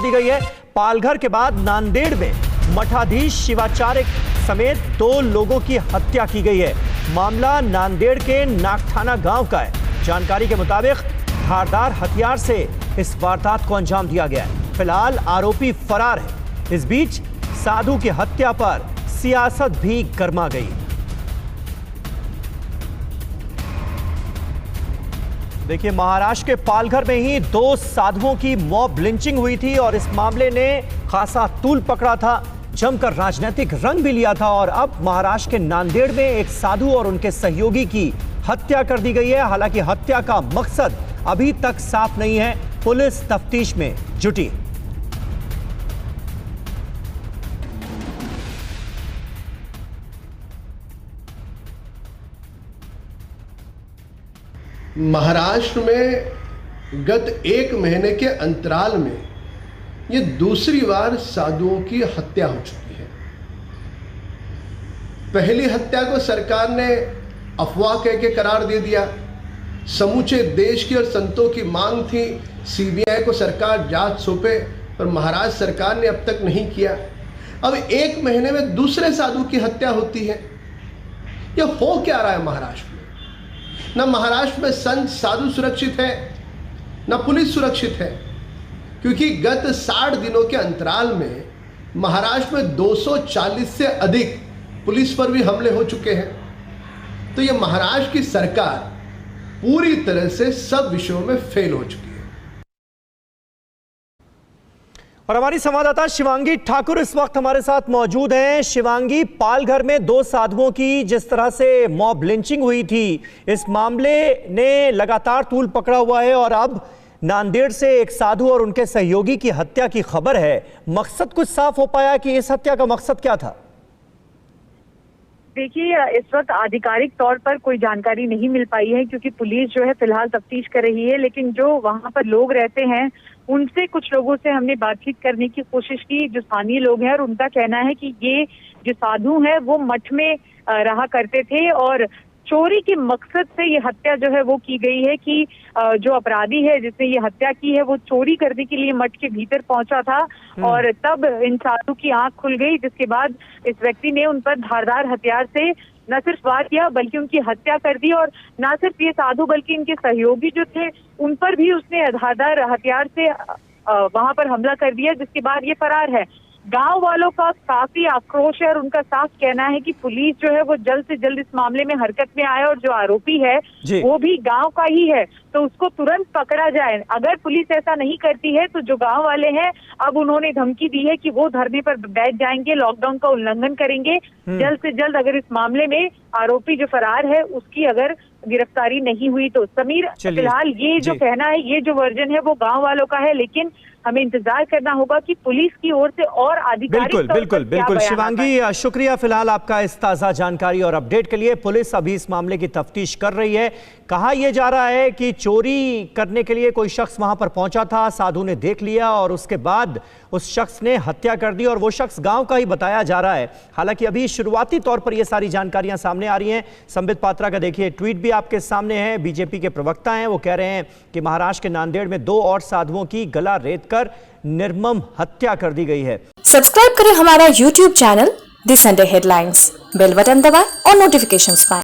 दी गई है। पालघर के बाद नांदेड़ में मठाधीश शिवाचार्य समेत 2 लोगों की हत्या की गई है। मामला नांदेड़ के नागठाना गांव का है। जानकारी के मुताबिक धारदार हथियार से इस वारदात को अंजाम दिया गया है। फिलहाल आरोपी फरार है। इस बीच साधु की हत्या पर सियासत भी गर्मा गई। देखिए, महाराष्ट्र के पालघर में ही 2 साधुओं की मॉब लिंचिंग हुई थी और इस मामले ने खासा तूल पकड़ा था, जमकर राजनीतिक रंग भी लिया था। और अब महाराष्ट्र के नांदेड़ में एक साधु और उनके सहयोगी की हत्या कर दी गई है। हालांकि हत्या का मकसद अभी तक साफ नहीं है। पुलिस तफ्तीश में जुटी। महाराष्ट्र में गत 1 महीने के अंतराल में ये दूसरी बार साधुओं की हत्या हो चुकी है। पहली हत्या को सरकार ने अफवाह कह के करार दे दिया। समूचे देश की और संतों की मांग थी सीबीआई को सरकार जांच सौंपे, पर महाराष्ट्र सरकार ने अब तक नहीं किया। अब 1 महीने में दूसरे साधु की हत्या होती है। यह हो क्या रहा है महाराष्ट्र में? न महाराष्ट्र में संत साधु सुरक्षित है, न पुलिस सुरक्षित है, क्योंकि गत 60 दिनों के अंतराल में महाराष्ट्र में 240 से अधिक पुलिस पर भी हमले हो चुके हैं। तो ये महाराष्ट्र की सरकार पूरी तरह से सब विषयों में फेल हो चुकी है। और हमारी संवाददाता शिवांगी ठाकुर इस वक्त हमारे साथ मौजूद हैं। शिवांगी, पालघर में 2 साधुओं की जिस तरह से मॉब लिंचिंग हुई थी, इस मामले ने लगातार तूल पकड़ा हुआ है और अब नांदेड़ से एक साधु और उनके सहयोगी की हत्या की खबर है। मकसद कुछ साफ हो पाया कि इस हत्या का मकसद क्या था? देखिए, इस वक्त आधिकारिक तौर पर कोई जानकारी नहीं मिल पाई है, क्योंकि पुलिस जो है फिलहाल तफ्तीश कर रही है। लेकिन जो वहां पर लोग रहते हैं, उनसे कुछ लोगों से हमने बातचीत करने की कोशिश की, जो स्थानीय लोग हैं, और उनका कहना है कि ये जो साधु हैं वो मठ में रहा करते थे और चोरी के मकसद से ये हत्या जो है वो की गई है कि जो अपराधी है जिसने ये हत्या की है वो चोरी करने के लिए मठ के भीतर पहुंचा था और तब इन साधु की आंख खुल गई, जिसके बाद इस व्यक्ति ने उन पर धारदार हथियार से न सिर्फ वार किया बल्कि उनकी हत्या कर दी। और न सिर्फ ये साधु बल्कि इनके सहयोगी जो थे उन पर भी उसने धारदार हथियार से वहां पर हमला कर दिया, जिसके बाद ये फरार है। गांव वालों का काफी आक्रोश है और उनका साफ कहना है कि पुलिस जो है वो जल्द से जल्द इस मामले में हरकत में आए और जो आरोपी है वो भी गांव का ही है तो उसको तुरंत पकड़ा जाए। अगर पुलिस ऐसा नहीं करती है तो जो गांव वाले हैं अब उन्होंने धमकी दी है कि वो धरने पर बैठ जाएंगे, लॉकडाउन का उल्लंघन करेंगे जल्द से जल्द, अगर इस मामले में आरोपी जो फरार है उसकी अगर गिरफ्तारी नहीं हुई तो। समीर, फिलहाल ये जो कहना है, ये जो वर्जन है वो गांव वालों का है, लेकिन हमें इंतजार करना होगा कि पुलिस की ओर से और आधिकारिक बिल्कुल शिवांगी, शुक्रिया फिलहाल आपका इस ताजा जानकारी और अपडेट के लिए। पुलिस अभी इस मामले की तफ्तीश कर रही है। कहा यह जा रहा है कि चोरी करने के लिए कोई शख्स वहां पर पहुंचा था, साधु ने देख लिया और उसके बाद उस शख्स ने हत्या कर दी और वो शख्स गांव का ही बताया जा रहा है। हालांकि अभी शुरुआती तौर पर यह सारी जानकारियां सामने आ रही हैं। संबित पात्रा का देखिए ट्वीट भी आपके सामने है। बीजेपी के प्रवक्ता हैं, वो कह रहे हैं कि महाराष्ट्र के नांदेड़ में 2 और साधुओं की गला रेतकर निर्मम हत्या कर दी गई है। सब्सक्राइब करें हमारा YouTube channel the Sunday headlines, bell button दबाएं और नोटिफिकेशंस पाएं।